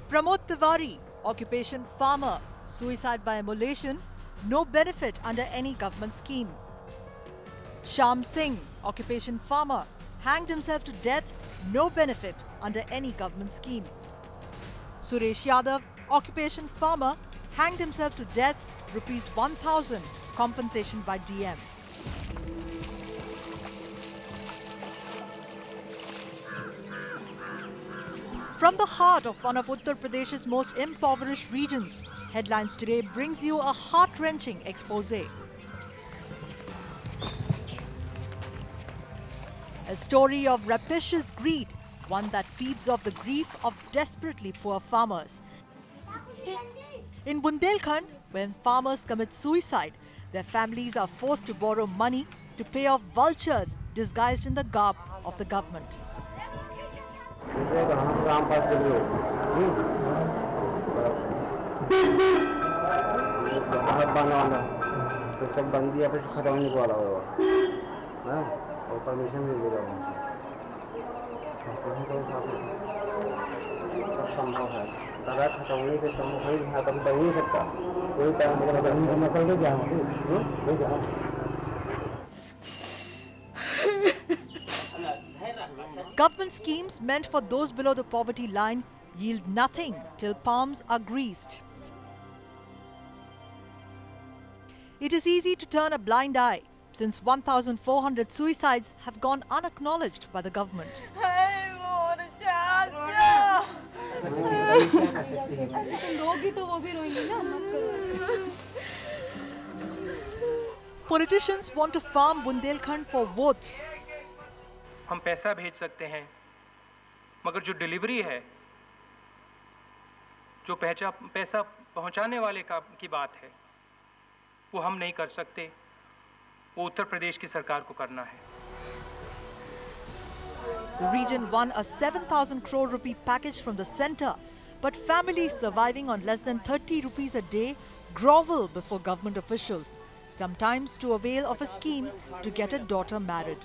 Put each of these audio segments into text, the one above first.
Pramod Tiwari, occupation farmer, suicide by immolation, no benefit under any government scheme. Shyam Singh, occupation farmer, hanged himself to death, no benefit under any government scheme. Suresh Yadav, occupation farmer, hanged himself to death, rupees 1,000, compensation by DM. From the heart of one of Uttar Pradesh's most impoverished regions, Headlines Today brings you a heart-wrenching expose. A story of rapacious greed, one that feeds off the grief of desperately poor farmers. In Bundelkhand, when farmers commit suicide, their families are forced to borrow money to pay off vultures disguised in the garb of the government. Government schemes meant for those below the poverty line yield nothing till palms are greased. It is easy to turn a blind eye since 1,400 suicides have gone unacknowledged by the government. Politicians want to farm Bundelkhand for votes. हम पैसा भेज सकते हैं, मगर जो delivery है, जो पैसा पहुंचाने वाले की बात है, वो हम नहीं कर सकते, वो उत्तर प्रदेश की सरकार को करना है. The region won a 7,000 crore rupee package from the centre, but families surviving on less than 30 rupees a day grovel before government officials, sometimes to avail of a scheme to get a daughter married.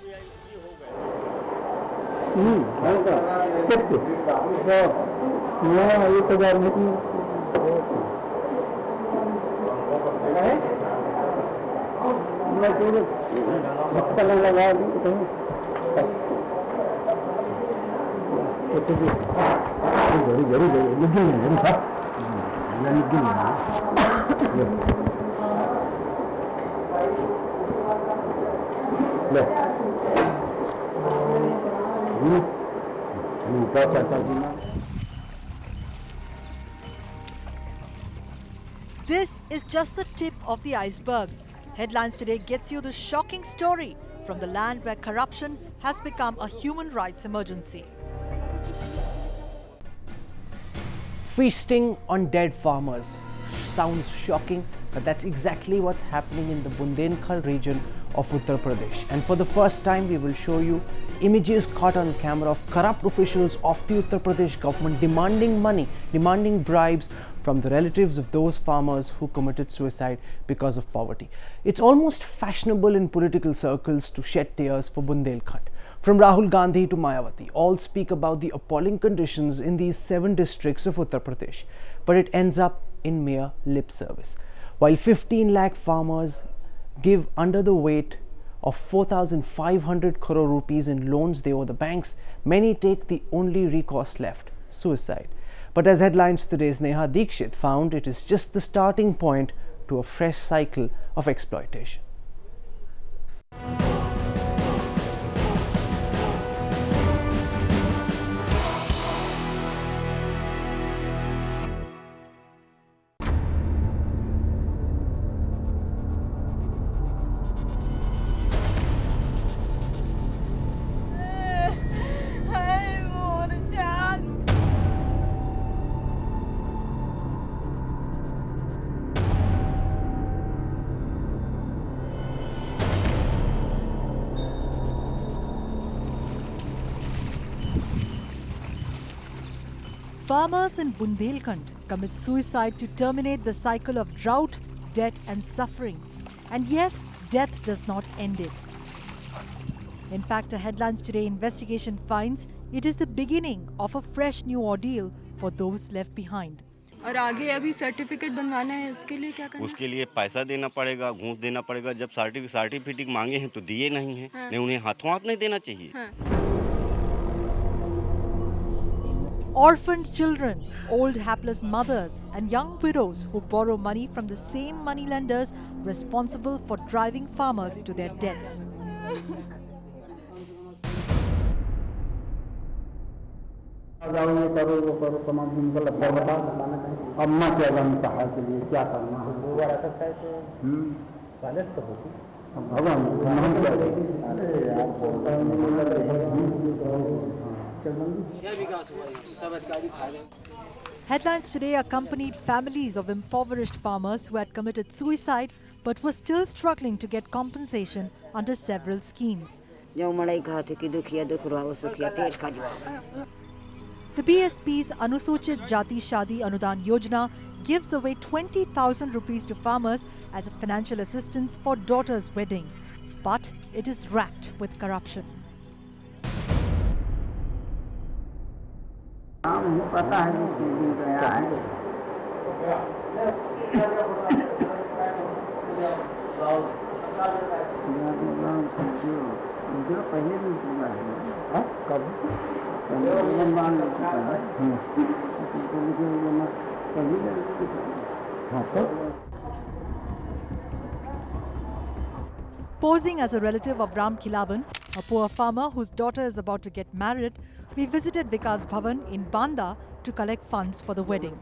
This is just the tip of the iceberg. Headlines Today gets you the shocking story from the land where corruption has become a human rights emergency. Feasting on dead farmers sounds shocking, but that's exactly what's happening in the Bundelkhand region of Uttar Pradesh. And for the first time, we will show you images caught on camera of corrupt officials of the Uttar Pradesh government demanding money, demanding bribes from the relatives of those farmers who committed suicide because of poverty. It's almost fashionable in political circles to shed tears for Bundelkhand. From Rahul Gandhi to Mayawati, all speak about the appalling conditions in these 7 districts of Uttar Pradesh, but it ends up in mere lip service. While 15 lakh farmers give under the weight of 4,500 crore rupees in loans they owe the banks, many take the only recourse left, suicide. But as Headlines Today's Neha Dikshit found, it is just the starting point to a fresh cycle of exploitation. Farmers in Bundelkhand commit suicide to terminate the cycle of drought, debt and suffering. And yet, death does not end it. In fact, a Headlines Today investigation finds it is the beginning of a fresh new ordeal for those left behind. और आगे अभी certificate बनवाना है, उसके लिए क्या करना? उसके लिए पैसा देना पड़ेगा, घूस देना पड़ेगा। जब सर्टिफिकेट मांगे हैं तो दिए नहीं हैं। नहीं, उन्हें हाथों हाथ नहीं देना चाहिए। Orphaned children, old hapless mothers and young widows who borrow money from the same moneylenders responsible for driving farmers to their deaths. जाओ ये करो वो करो, तमाम उनको लगता है बता अम्मा क्या जानता है के लिए क्या करना है। दो बार ऐसा है तो बैलेंस तो होती भगवान नाम क्या है। अरे यार बहुत सारा Headlines today accompanied families of impoverished farmers who had committed suicide but were still struggling to get compensation under several schemes. The BSP's Anusuchit Jati Shadi Anudan Yojana gives away 20,000 rupees to farmers as a financial assistance for daughter's wedding. But it is racked with corruption. पता है कि दिन गया है पहले भी पूरा है कब Posing as a relative of Ram Khilavan, a poor farmer whose daughter is about to get married, we visited Vikas Bhavan in Banda to collect funds for the wedding.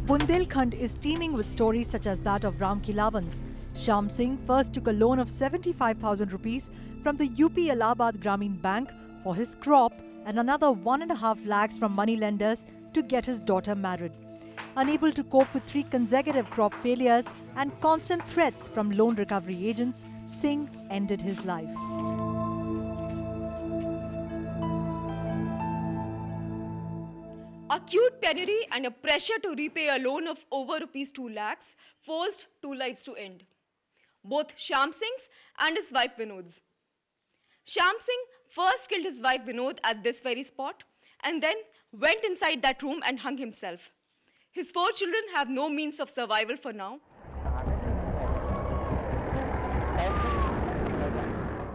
Bundelkhand is teeming with stories such as that of Ram Khilavan's. Sham Singh first took a loan of 75,000 rupees from the UP Allahabad Grameen Bank for his crop and another 1.5 lakhs from moneylenders to get his daughter married. Unable to cope with 3 consecutive crop failures and constant threats from loan recovery agents, Singh ended his life. Acute penury and a pressure to repay a loan of over rupees 2 lakhs forced 2 lives to end. Both Sham Singh's and his wife Vinod's. Sham Singh first killed his wife Vinod at this very spot and then went inside that room and hung himself. His 4 children have no means of survival for now.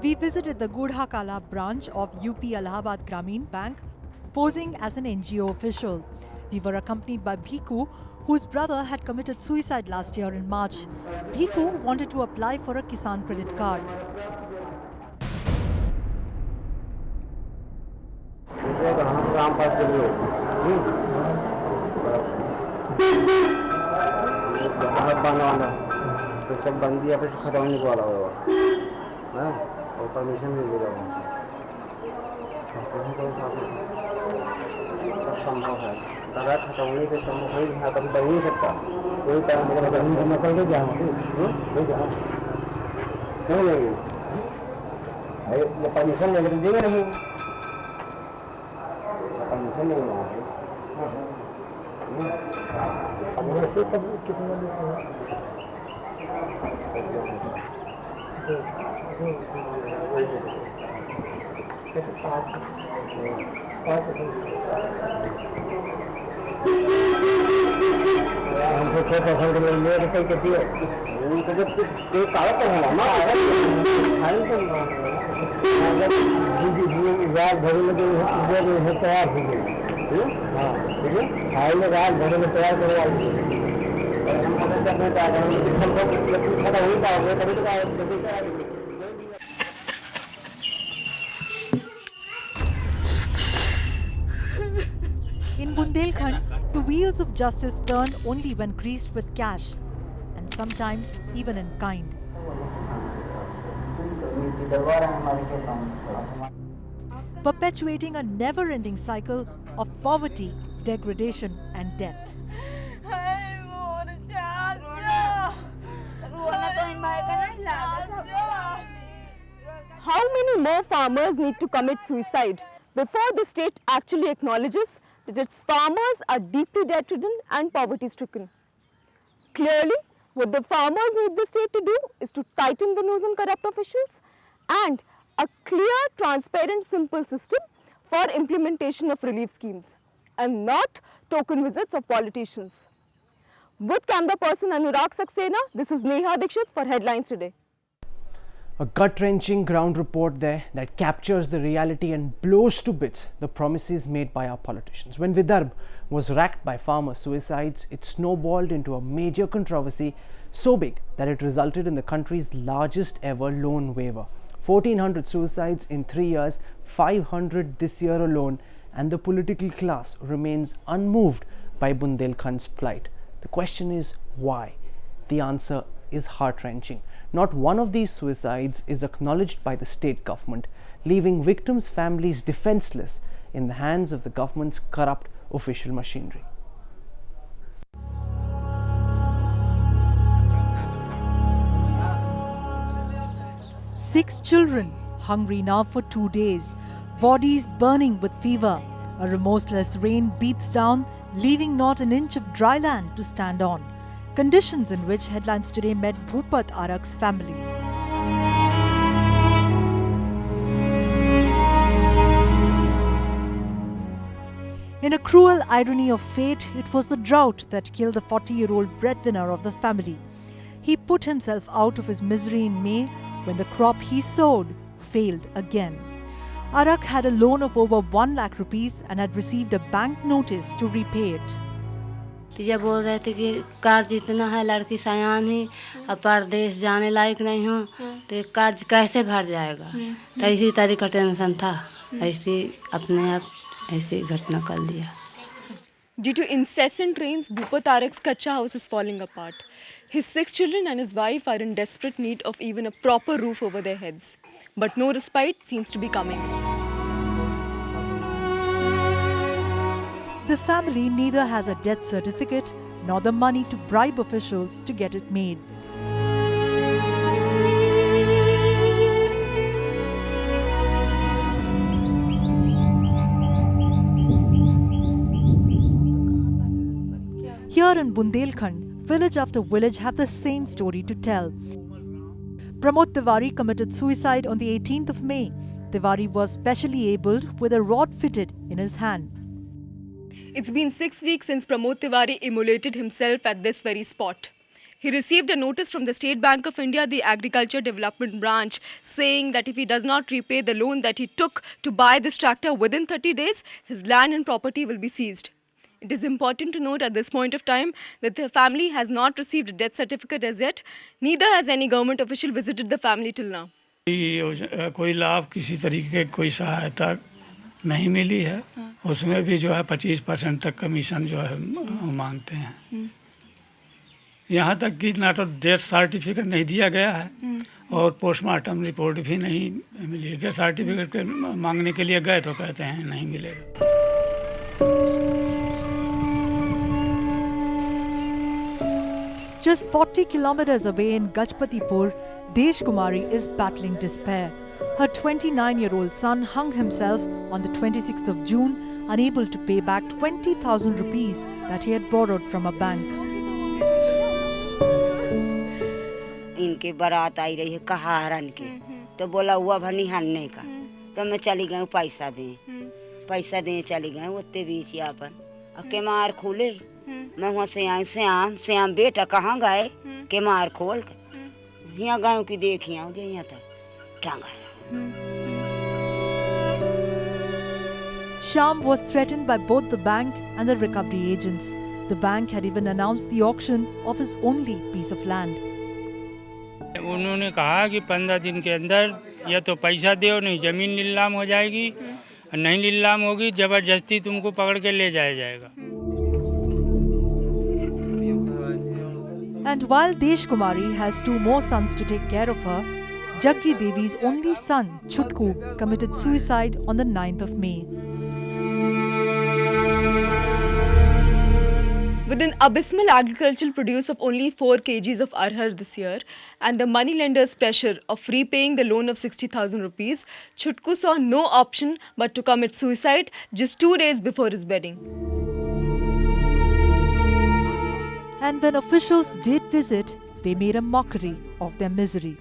We visited the Gudha Kala branch of UP Allahabad Grameen Bank, posing as an NGO official. We were accompanied by Bhiku, whose brother had committed suicide last year in March. Bhiku wanted to apply for a Kisan credit card. Permission नहीं दे रहा हूँ संभव है दादा खतौनी से संभव नहीं है कभी बन नहीं सकता कोई टाइम नकल के जाऊँ क्यों नहीं ये परमिशन लेकर देगा नहीं परमिशन नहीं वैसे कब कितना हमको 6% में ले रुपए के दिए उनको जब कोई कागज तो होना ना फाइल तो रात भर में जो तैयार हो गई हाँ ठीक है फाइल में रात भर में तैयार करवा In Bundelkhand, the wheels of justice turn only when greased with cash. sometimes even in kind. Perpetuating a never-ending cycle of poverty, degradation and death. How many more farmers need to commit suicide before the state actually acknowledges that its farmers are deeply debt-ridden and poverty-stricken? Clearly, what the farmers need the state to do is to tighten the nose on corrupt officials and a clear, transparent, simple system for implementation of relief schemes and not token visits of politicians. With camera person Anurag Saxena, this is Neha Dikshit for Headlines Today. A gut-wrenching ground report there that captures the reality and blows to bits the promises made by our politicians. When Vidarbha was racked by farmer suicides, it snowballed into a major controversy so big that it resulted in the country's largest ever loan waiver. 1,400 suicides in 3 years, 500 this year alone, and the political class remains unmoved by Bundelkhand's plight. The question is why? The answer is heart-wrenching. Not one of these suicides is acknowledged by the state government, leaving victims' families defenseless in the hands of the government's corrupt official machinery. Six children hungry now for 2 days, bodies burning with fever. A remorseless rain beats down, leaving not an inch of dry land to stand on. Conditions in which Headlines Today met Bhupat Arak's family. In a cruel irony of fate, it was the drought that killed the 40-year-old breadwinner of the family. He put himself out of his misery in May when the crop he sowed failed again. Arak had a loan of over 1 lakh rupees and had received a bank notice to repay it. तो ये बोल रहे थे कि कर्ज इतना है, लड़की सयान ही और परदेश जाने लायक नहीं हो, तो ये कर्ज कैसे भर जाएगा। तो इसी तरह का टेंशन था, ऐसी अपने आप ऐसी घटना कर दिया। Due to incessant rains, Bhupat Arak's kacha house is falling apart. His 6 children and his wife are in desperate need of even a proper roof over their heads. But no respite seems to be coming. The family neither has a death certificate nor the money to bribe officials to get it made. Here in Bundelkhand, village after village have the same story to tell. Pramod Tiwari committed suicide on the 18th of May. Tiwari was specially abled with a rod fitted in his hand. It's been 6 weeks since Pramod Tiwari immolated himself at this very spot. He received a notice from the State Bank of India, the Agriculture Development Branch, saying that if he does not repay the loan that he took to buy this tractor within 30 days, his land and property will be seized. It is important to note at this point of time that the family has not received a death certificate as yet. Neither has any government official visited the family till now. कोई लाभ किसी तरीके की कोई सहायता नहीं मिली है, उसमें भी जो है 25% तक कमीशन जो है मांगते हैं। यहाँ तक कि ना तो डेथ सर्टिफिकेट नहीं दिया गया है और पोस्टमार्टम रिपोर्ट भी नहीं मिली। डेथ सर्टिफिकेट मांगने के लिए गए तो कहते हैं नहीं मिलेगा। Just 40 kilometers away in Gajpatipur, Desh Kumari is battling despair. Her 29-year-old son hung himself on the 26th of June, unable to pay back 20,000 rupees that he had borrowed from a bank. इनकी बारात आई रही है कहारन की, तो बोला हुआ भनी हरने का, तो मैं चली गई पैसा दें चली गई उतने बीच यापन के मार खोले। मैं वहाँ से आई श्याम बेटा कहाँ गए के मार खोल यहाँ गाँव की देखी आऊँ जो यहाँ तक टांगा। Shyam was threatened by both the bank and the recovery agents. The bank had even announced the auction of his only piece of land. उन्होंने कहा कि 15 दिन के अंदर या तो पैसा दो, नहीं जमीन नीलाम हो जाएगी, और नहीं नीलाम होगी जबरदस्ती तुमको पकड़ के ले जाया जाएगा। And while Desh Kumari has 2 more sons to take care of her, Jaggi Devi's only son, Chutku, committed suicide on the 9th of May. With an abysmal agricultural produce of only 4 kgs of arhar this year and the moneylender's pressure of repaying the loan of 60,000 rupees, Chutku saw no option but to commit suicide just 2 days before his wedding. And when officials did visit, they made a mockery of their misery.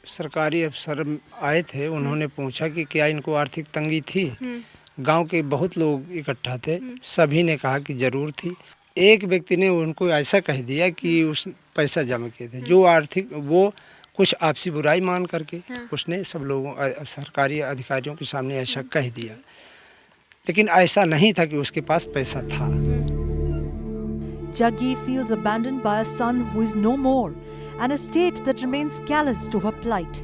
सरकारी अफसर आए थे, उन्होंने पूछा कि क्या इनको आर्थिक तंगी थी। गांव के बहुत लोग इकट्ठा थे, सभी ने कहा कि जरूर थी। एक व्यक्ति ने उनको ऐसा कह दिया कि उस पैसा जमा किए थे, जो आर्थिक वो कुछ आपसी बुराई मान करके उसने सब लोगों सरकारी अधिकारियों के सामने ऐसा कह दिया, लेकिन ऐसा नहीं था कि उसके पास पैसा था। Jaggi feels abandoned by a son who is no more and a state that remains callous to her plight.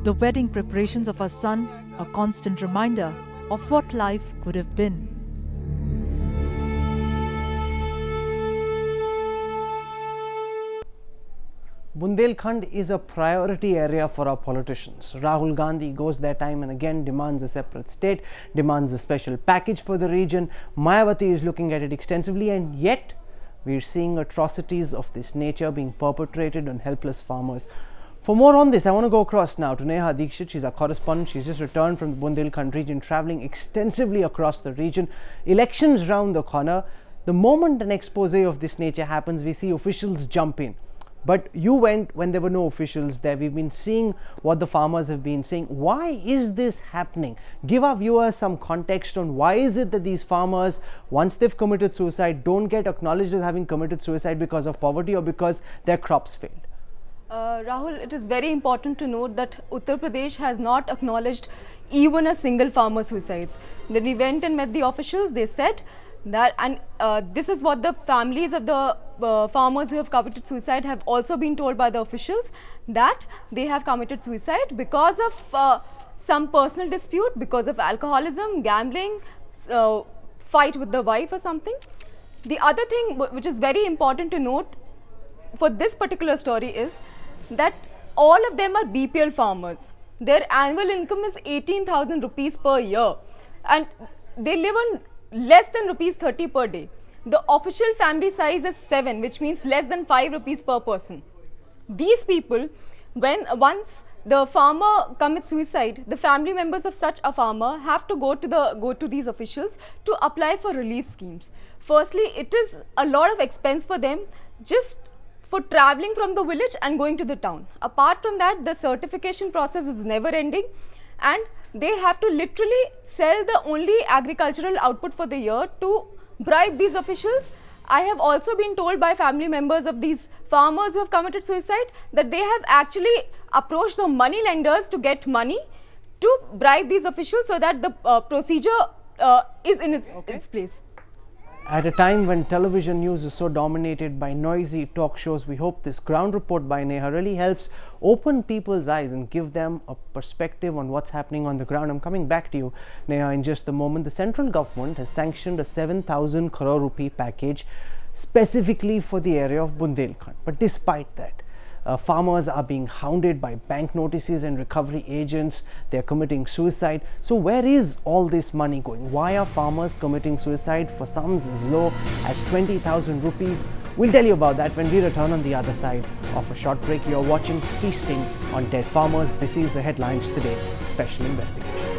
The wedding preparations of her son, a constant reminder of what life could have been. Bundelkhand is a priority area for our politicians. Rahul Gandhi goes there time and again, demands a separate state, demands a special package for the region. Mayawati is looking at it extensively, and yet we are seeing atrocities of this nature being perpetrated on helpless farmers. For more on this, I want to go across now to Neha Dikshit. She's our correspondent. She's just returned from the Bundelkhand region, travelling extensively across the region. Elections round the corner. The moment an expose of this nature happens, we see officials jump in. But you went when there were no officials there. We've been seeing what the farmers have been saying. Why is this happening? Give our viewers some context on why is it that these farmers, once they've committed suicide, don't get acknowledged as having committed suicide because of poverty or because their crops failed? Rahul, it is very important to note that Uttar Pradesh has not acknowledged even a single farmer suicides. When we went and met the officials, they said that, and this is what the families of the farmers who have committed suicide have also been told by the officials, that they have committed suicide because of some personal dispute, because of alcoholism, gambling, fight with the wife or something. The other thing which is very important to note for this particular story is that all of them are BPL farmers. Their annual income is 18,000 rupees per year and they live on less than rupees 30 per day. The official family size is 7, which means less than 5 rupees per person. These people, once the farmer commits suicide, the family members of such a farmer have to go to these officials to apply for relief schemes. Firstly, it is a lot of expense for them just for traveling from the village and going to the town. Apart from that, the certification process is never ending and they have to literally sell the only agricultural output for the year to bribe these officials. I have also been told by family members of these farmers who have committed suicide that they have actually approached the money lenders to get money to bribe these officials so that the procedure is in its place. At a time when television news is so dominated by noisy talk shows, we hope this ground report by Neha really helps open people's eyes and give them a perspective on what's happening on the ground. I'm coming back to you, Neha, in just a moment. The central government has sanctioned a 7,000 crore rupee package specifically for the area of Bundelkhand. But despite that, farmers are being hounded by bank notices and recovery agents. They're committing suicide. So where is all this money going? Why are farmers committing suicide for sums as low as 20,000 rupees? We'll tell you about that when we return on the other side of a short break. You're watching Feasting on Dead Farmers. This is the Headlines Today Special Investigation.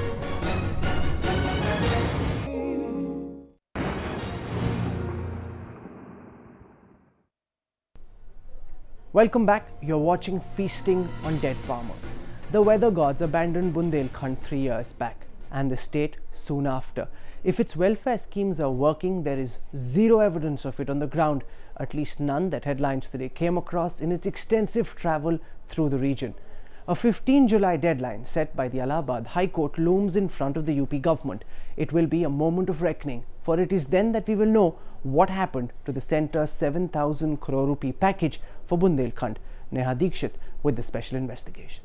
Welcome back. You're watching Feasting on Dead Farmers. The weather gods abandoned Bundelkhand 3 years back and the state soon after. If its welfare schemes are working, there is zero evidence of it on the ground, at least none that Headlines Today came across in its extensive travel through the region. A 15 July deadline set by the Allahabad High Court looms in front of the UP government. It will be a moment of reckoning, for it is then that we will know what happened to the centre's 7,000 crore rupee package for Bundelkhand. Neha Dikshit with the special investigation.